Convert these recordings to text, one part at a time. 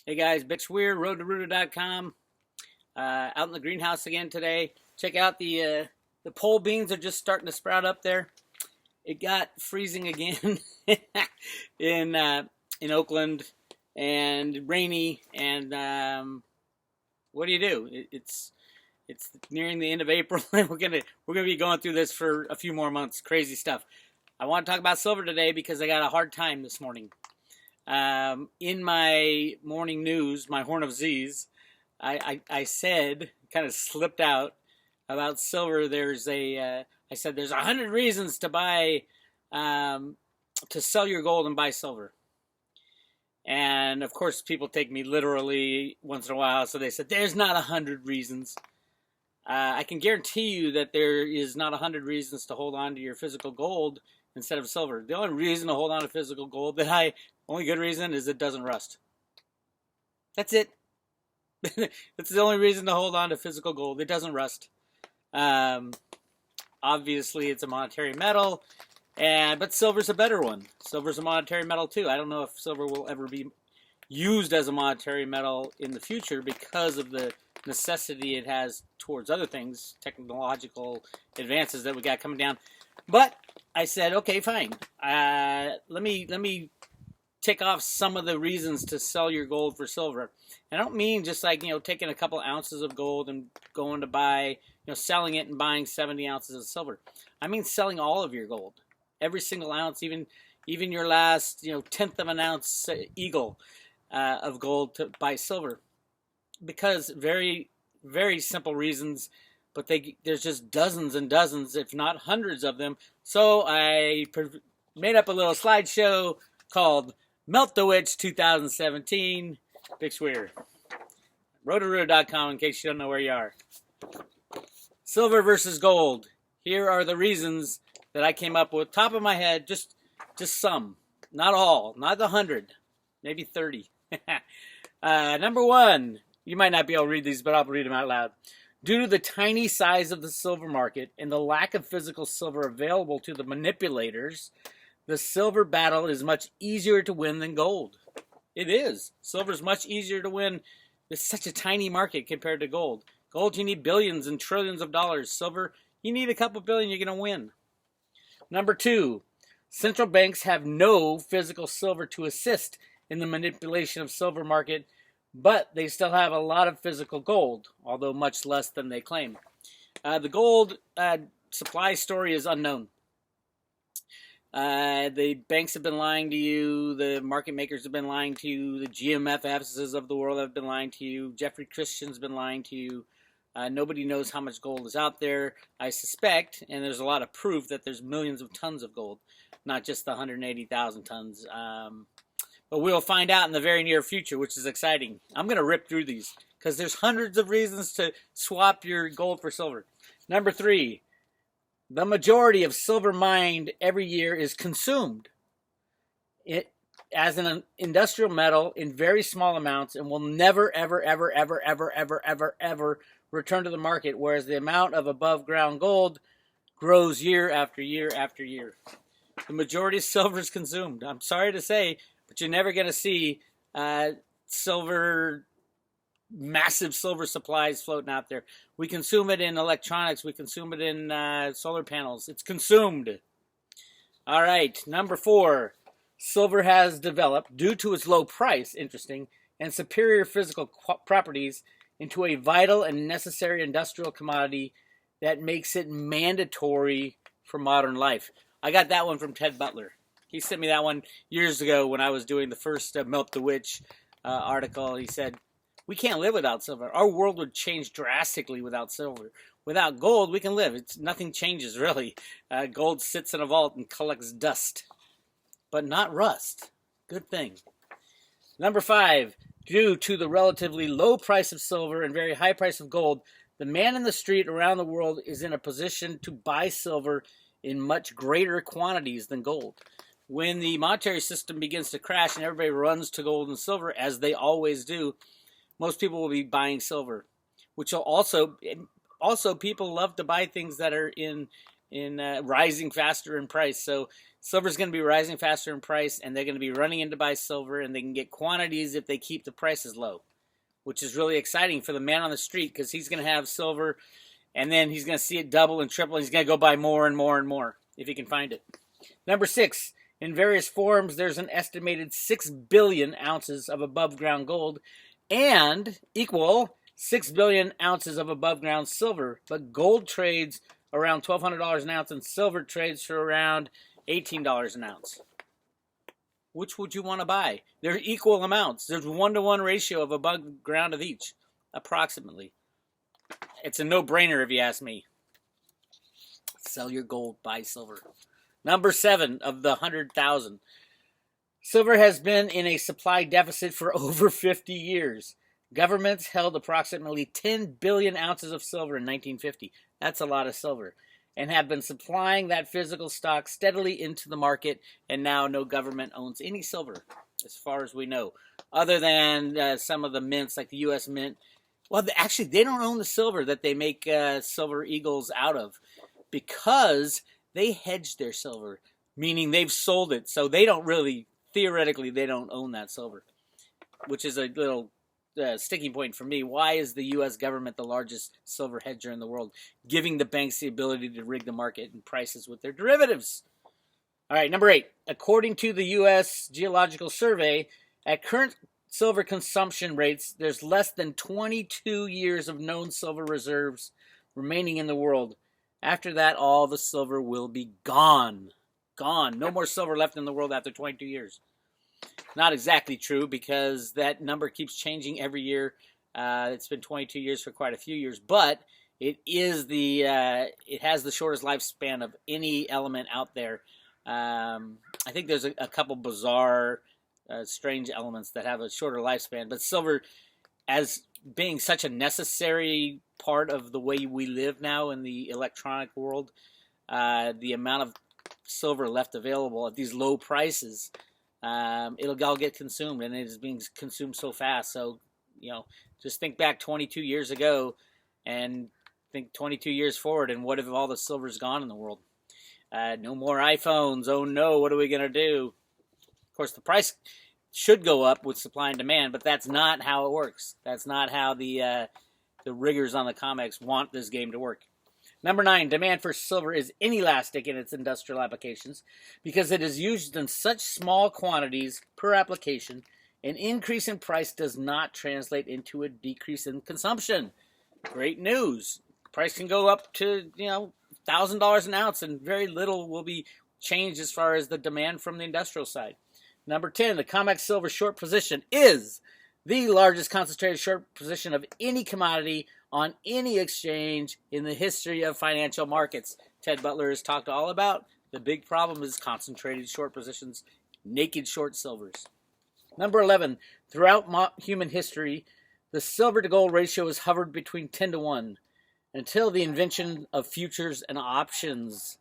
Hey guys, Weir, roadtoroota.com. Out in the greenhouse again today. Check out the pole beans are just starting to sprout up there. It got freezing again in in Oakland and rainy. And what do you do? It's nearing the end of April, and we're gonna be going through this for a few more months. Crazy stuff. I want to talk about silver today because I got a hard time this morning. In my morning news, my Horn of Z's, I said, kind of slipped out about silver. I said there's 100 reasons to buy, to sell your gold and buy silver. And of course, people take me literally once in a while, so they said there's not 100 reasons. I can guarantee you that there is not 100 reasons to hold on to your physical gold instead of silver. The only reason to hold on to physical gold only good reason is it doesn't rust. That's it. That's the only reason to hold on to physical gold. It doesn't rust. Obviously, it's a monetary metal, but silver's a better one. Silver's a monetary metal too. I don't know if silver will ever be used as a monetary metal in the future because of the necessity it has towards other things, technological advances that we got coming down. But I said, okay, fine. Let me tick off some of the reasons to sell your gold for silver. I don't mean just like, taking a couple ounces of gold and going to buy, selling it and buying 70 ounces of silver. I mean selling all of your gold. Every single ounce, even your last, tenth of an ounce eagle of gold to buy silver. Because very, very simple reasons, but there's just dozens and dozens, if not hundreds of them. So I made up a little slideshow called Melt the Witch 2017. Big Weir. roadtoroota.com in case you don't know where you are. Silver versus gold. Here are the reasons that I came up with. Top of my head, just some. Not all. Not 100. Maybe 30. Number one. You might not be able to read these, but I'll read them out loud. Due to the tiny size of the silver market and the lack of physical silver available to the manipulators, the silver battle is much easier to win than gold. It is. Silver is much easier to win. It's such a tiny market compared to gold. Gold, you need billions and trillions of dollars. Silver, you need a couple billion, you're going to win. Number two, central banks have no physical silver to assist in the manipulation of silver market, but they still have a lot of physical gold, although much less than they claim. The gold supply story is unknown. The banks have been lying to you. The market makers have been lying to you. The GMFs of the world have been lying to you. Jeffrey Christian's been lying to you. Nobody knows how much gold is out there. I suspect, and there's a lot of proof, that there's millions of tons of gold, not just the 180,000 tons. But we'll find out in the very near future, which is exciting. I'm going to rip through these because there's hundreds of reasons to swap your gold for silver. Number three, the majority of silver mined every year is consumed as an industrial metal in very small amounts and will never, ever, ever, ever, ever, ever, ever, ever return to the market, whereas the amount of above ground gold grows year after year after year. The majority of silver is consumed. I'm sorry to say, but you're never going to see massive silver supplies floating out there. We consume it in electronics. We consume it in solar panels. It's consumed. All right, number four. Silver has developed, due to its low price, interesting, and superior physical properties, into a vital and necessary industrial commodity that makes it mandatory for modern life. I got that one from Ted Butler. He sent me that one years ago when I was doing the first Melt the Witch article. He said, we can't live without silver. Our world would change drastically without silver. Without gold, we can live. Nothing changes, really. Gold sits in a vault and collects dust, but not rust. Good thing. Number five, due to the relatively low price of silver and very high price of gold, the man in the street around the world is in a position to buy silver in much greater quantities than gold. When the monetary system begins to crash and everybody runs to gold and silver, as they always do, most people will be buying silver, which will also people love to buy things that are in rising faster in price. So Silver's going to be rising faster in price, and they're going to be running in to buy silver, and they can get quantities if they keep the prices low, which is really exciting for the man on the street because he's going to have silver, and then he's going to see it double and triple, and he's going to go buy more and more and more if he can find it. Number 6, in various forms, there's an estimated 6 billion ounces of above-ground gold and equal 6 billion ounces of above-ground silver, but gold trades around $1,200 an ounce, and silver trades for around $18 an ounce. Which would you want to buy? They're equal amounts. There's 1-to-1 ratio of above ground of each, approximately. It's a no-brainer if you ask me. Sell your gold, buy silver. Number 7 of the 100,000. Silver has been in a supply deficit for over 50 years. Governments held approximately 10 billion ounces of silver in 1950. That's a lot of silver. And have been supplying that physical stock steadily into the market, and now no government owns any silver, as far as we know, other than some of the mints, like the U.S. Mint. Well, actually, they don't own the silver that they make silver eagles out of, because they hedge their silver, meaning they've sold it, so they don't really, theoretically, they don't own that silver, which is a little sticking point for me. Why is the U.S. government the largest silver hedger in the world, giving the banks the ability to rig the market and prices with their derivatives? All right, number 8. According to the U.S. Geological Survey, at current silver consumption rates, there's less than 22 years of known silver reserves remaining in the world. After that, all the silver will be gone. Gone. No more silver left in the world after 22 years. Not exactly true, because that number keeps changing every year. It's been 22 years for quite a few years, but it is it has the shortest lifespan of any element out there. I think there's a couple bizarre, strange elements that have a shorter lifespan, but silver, as being such a necessary part of the way we live now in the electronic world, the amount of silver left available at these low prices, it'll all get consumed, and it is being consumed so fast. So, just think back 22 years ago and think 22 years forward, and what if all the silver's gone in the world? No more iPhones. Oh no, what are we going to do? Of course, the price should go up with supply and demand, but that's not how it works. That's not how the riggers on the COMEX want this game to work. Number 9, demand for silver is inelastic in its industrial applications because it is used in such small quantities per application. An increase in price does not translate into a decrease in consumption. Great news. Price can go up to, $1,000 an ounce, and very little will be changed as far as the demand from the industrial side. Number 10, the COMEX silver short position is the largest concentrated short position of any commodity on any exchange in the history of financial markets. Ted Butler has talked all about the big problem is concentrated short positions, naked short silvers. Number 11, throughout human history, the silver to gold ratio has hovered between 10 to 1 until the invention of futures and options.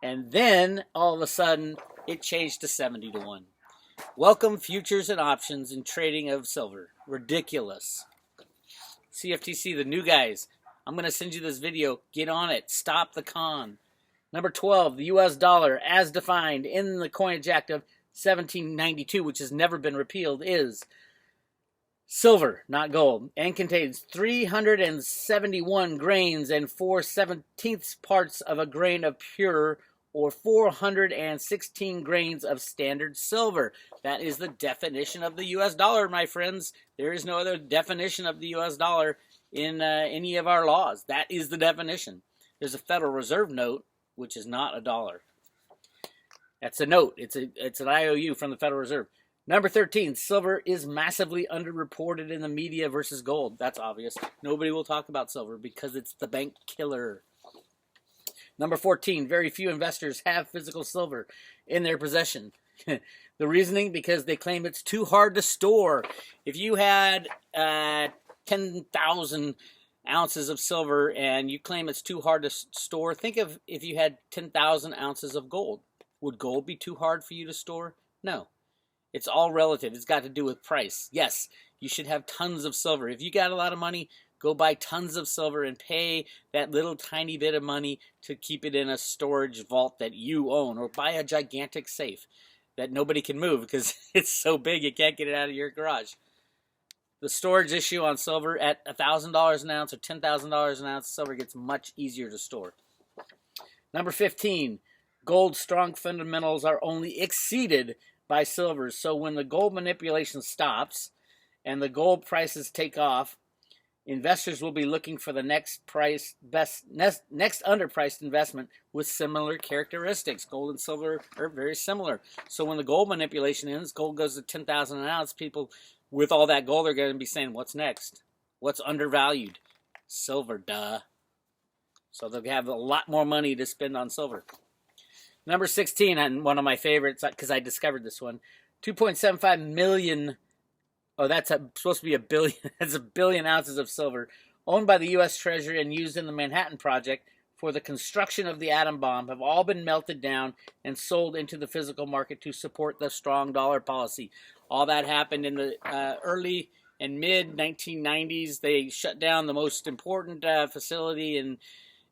And then, all of a sudden, it changed to 70 to 1. Welcome futures and options in trading of silver. Ridiculous. CFTC, the new guys. I'm going to send you this video. Get on it. Stop the con. Number 12, the U.S. dollar, as defined in the Coinage Act of 1792, which has never been repealed, is silver, not gold, and contains 371 grains and 4/17 parts of a grain of pure or 416 grains of standard silver. That is the definition of the U.S. dollar, my friends. There is no other definition of the U.S. dollar in any of our laws. That is the definition. There's a Federal Reserve note, which is not a dollar. That's a note. It's an IOU from the Federal Reserve. Number 13, silver is massively underreported in the media versus gold. That's obvious. Nobody will talk about silver because it's the bank killer. Number 14, very few investors have physical silver in their possession. The reasoning, because they claim it's too hard to store. If you had 10,000 ounces of silver and you claim it's too hard to store, think of if you had 10,000 ounces of gold. Would gold be too hard for you to store? No. It's all relative. It's got to do with price. Yes, you should have tons of silver. If you got a lot of money, go buy tons of silver and pay that little tiny bit of money to keep it in a storage vault that you own, or buy a gigantic safe that nobody can move because it's so big you can't get it out of your garage. The storage issue on silver at $1,000 an ounce or $10,000 an ounce, silver gets much easier to store. Number 15, gold's strong fundamentals are only exceeded by silver. So when the gold manipulation stops and the gold prices take off, investors will be looking for the next underpriced investment with similar characteristics. Gold and silver are very similar. So when the gold manipulation ends, gold goes to $10,000 an ounce. People with all that gold are going to be saying, what's next? What's undervalued? Silver, duh. So they'll have a lot more money to spend on silver. Number 16, and one of my favorites, because I discovered this one, 2.75 million. Oh, that's supposed to be a billion. That's a billion ounces of silver owned by the U.S. Treasury and used in the Manhattan Project for the construction of the atom bomb have all been melted down and sold into the physical market to support the strong dollar policy. All that happened in the early and mid 1990s. They shut down the most important facility in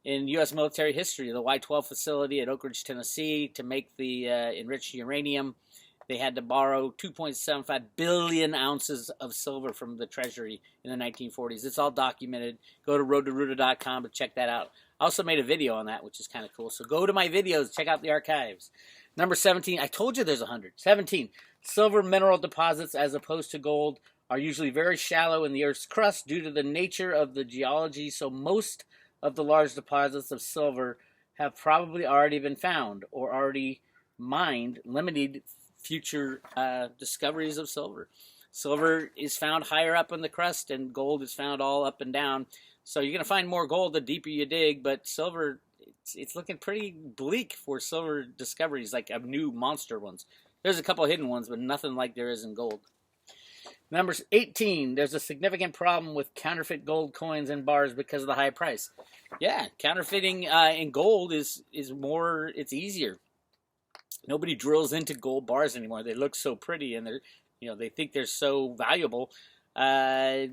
U.S. military history, the Y-12 facility at Oak Ridge, Tennessee, to make the enriched uranium. They had to borrow 2.75 billion ounces of silver from the Treasury in the 1940s. It's all documented. Go to roadtoruta.com to check that out. I also made a video on that, which is kind of cool. So go to my videos, check out the archives. Number 17, I told you there's 100. 17, silver mineral deposits as opposed to gold are usually very shallow in the Earth's crust due to the nature of the geology, so most of the large deposits of silver have probably already been found or already mined, limited future discoveries of silver. Silver is found higher up in the crust, and gold is found all up and down. So you're going to find more gold the deeper you dig, but silver, it's looking pretty bleak for silver discoveries, like new monster ones. There's a couple hidden ones, but nothing like there is in gold. Number 18, there's a significant problem with counterfeit gold coins and bars because of the high price. Yeah, counterfeiting in gold is more, it's easier. Nobody drills into gold bars anymore. They look so pretty, and they think they're so valuable. I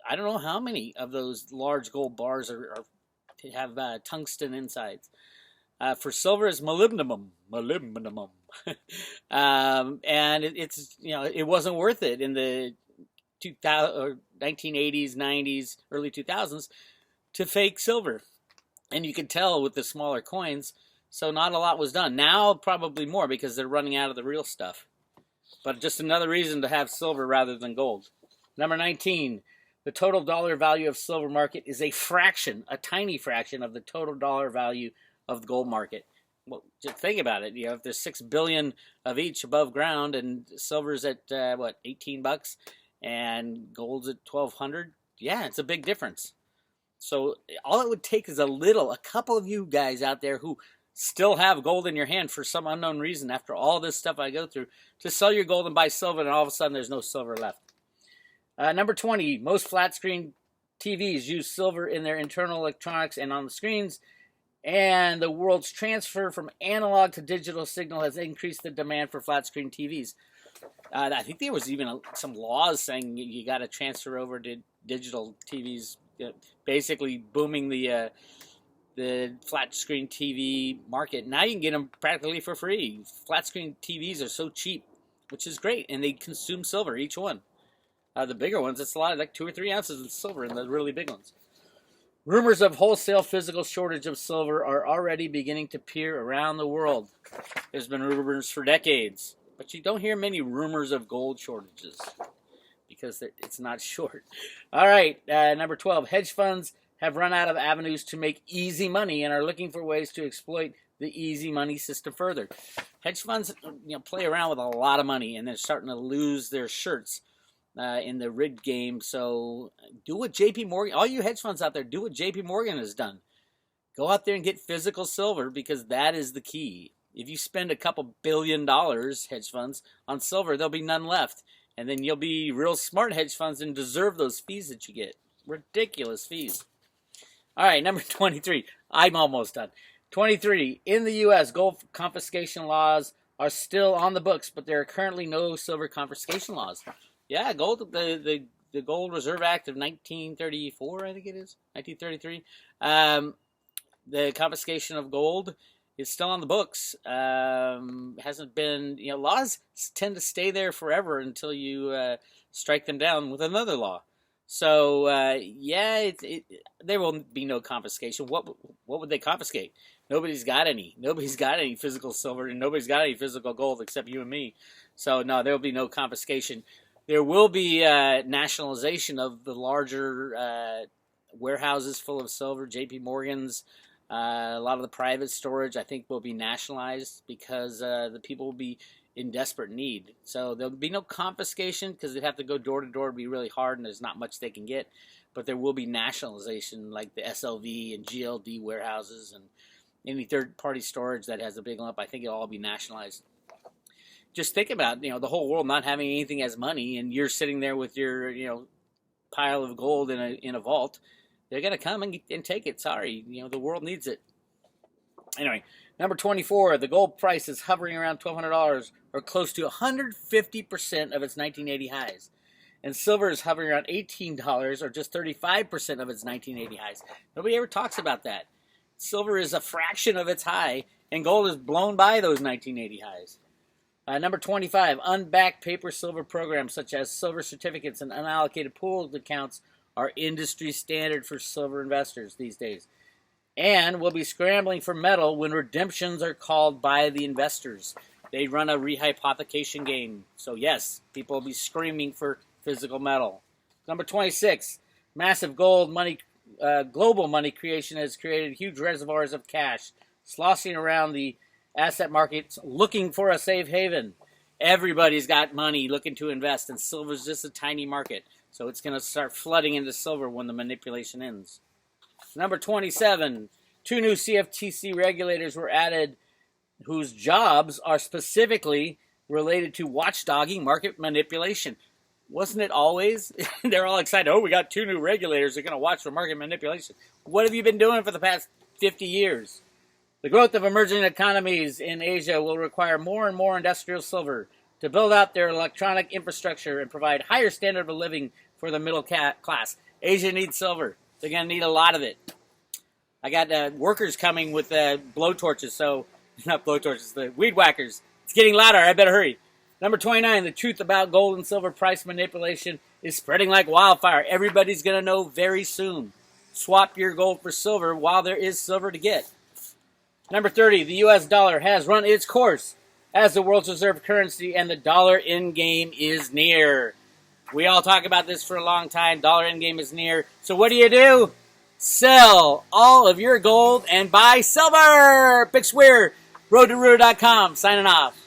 don't know how many of those large gold bars have tungsten insides. For silver, it's molybdenum, and it wasn't worth it in the 1980s, 90s, early 2000s to fake silver, and you can tell with the smaller coins. So not a lot was done. Now probably more because they're running out of the real stuff. But just another reason to have silver rather than gold. Number 19, the total dollar value of silver market is a tiny fraction of the total dollar value of the gold market. Well, just think about it. If there's 6 billion of each above ground and silver's at $18 and gold's at $1,200, yeah, it's a big difference. So all it would take is a couple of you guys out there who still have gold in your hand for some unknown reason after all this stuff I go through, to sell your gold and buy silver, and all of a sudden there's no silver left. Number 20, most flat screen TVs use silver in their internal electronics and on the screens, and the world's transfer from analog to digital signal has increased the demand for flat screen TVs. I think there was even some laws saying you got to transfer over to digital TVs, basically booming the flat screen TV market. Now you can get them practically for free. Flat screen TVs are so cheap, which is great, and they consume silver, each one. The bigger ones, it's a lot, like 2 or 3 ounces of silver in the really big ones. Rumors of wholesale physical shortage of silver are already beginning to appear around the world. There's been rumors for decades, but you don't hear many rumors of gold shortages because it's not short. All right, number 12, hedge funds have run out of avenues to make easy money and are looking for ways to exploit the easy money system further. Hedge funds, play around with a lot of money, and they're starting to lose their shirts in the rig game. So do what J.P. Morgan, all you hedge funds out there, do what J.P. Morgan has done. Go out there and get physical silver, because that is the key. If you spend a couple $1 billion, hedge funds, on silver, there'll be none left. And then you'll be real smart hedge funds and deserve those fees that you get. Ridiculous fees. All right, number 23. I'm almost done. 23. In the U.S., gold confiscation laws are still on the books, but there are currently no silver confiscation laws. Yeah, gold. The the Gold Reserve Act of 1934, I think it is, 1933. The confiscation of gold is still on the books. Hasn't been, laws tend to stay there forever until you strike them down with another law. So, there will be no confiscation. What would they confiscate? Nobody's got any. Nobody's got any physical silver, and nobody's got any physical gold except you and me. So, no, there will be no confiscation. There will be nationalization of the larger warehouses full of silver, J.P. Morgan's. A lot of the private storage, I think, will be nationalized because the people will be in desperate need. So there'll be no confiscation because they'd have to go door to door. It'd be really hard, and there's not much they can get. But there will be nationalization, like the SLV and GLD warehouses and any third-party storage that has a big lump. I think it'll all be nationalized. Just think about, the whole world not having anything as money, and you're sitting there with your, pile of gold in a vault. They're going to come and take it. Sorry, the world needs it. Anyway, number 24, the gold price is hovering around $1,200 or close to 150% of its 1980 highs. And silver is hovering around $18 or just 35% of its 1980 highs. Nobody ever talks about that. Silver is a fraction of its high, and gold is blown by those 1980 highs. Number 25, unbacked paper silver programs such as silver certificates and unallocated pooled accounts are industry standard for silver investors these days. And will be scrambling for metal when redemptions are called by the investors. They run a rehypothecation game. So yes, people will be screaming for physical metal. Number 26, massive global money creation has created huge reservoirs of cash, sloshing around the asset markets looking for a safe haven. Everybody's got money looking to invest, and silver's just a tiny market. So it's going to start flooding into silver when the manipulation ends. Number 27, 2 new CFTC regulators were added whose jobs are specifically related to watchdogging market manipulation. Wasn't it always? They're all excited. Oh, we got 2 new regulators that are going to watch for market manipulation. What have you been doing for the past 50 years? The growth of emerging economies in Asia will require more and more industrial silver to build out their electronic infrastructure and provide higher standard of living for the middle class. Asia needs silver. They're going to need a lot of it. I got workers coming with blowtorches, so, not blowtorches, the weed whackers. It's getting louder. I better hurry. Number 29, the truth about gold and silver price manipulation is spreading like wildfire. Everybody's going to know very soon. Swap your gold for silver while there is silver to get. Number 30, the U.S. dollar has run its course as the world's reserve currency, and the dollar endgame is near. We all talk about this for a long time. Dollar endgame is near. So what do? Sell all of your gold and buy silver. Big Weir, roadtoroota.com, signing off.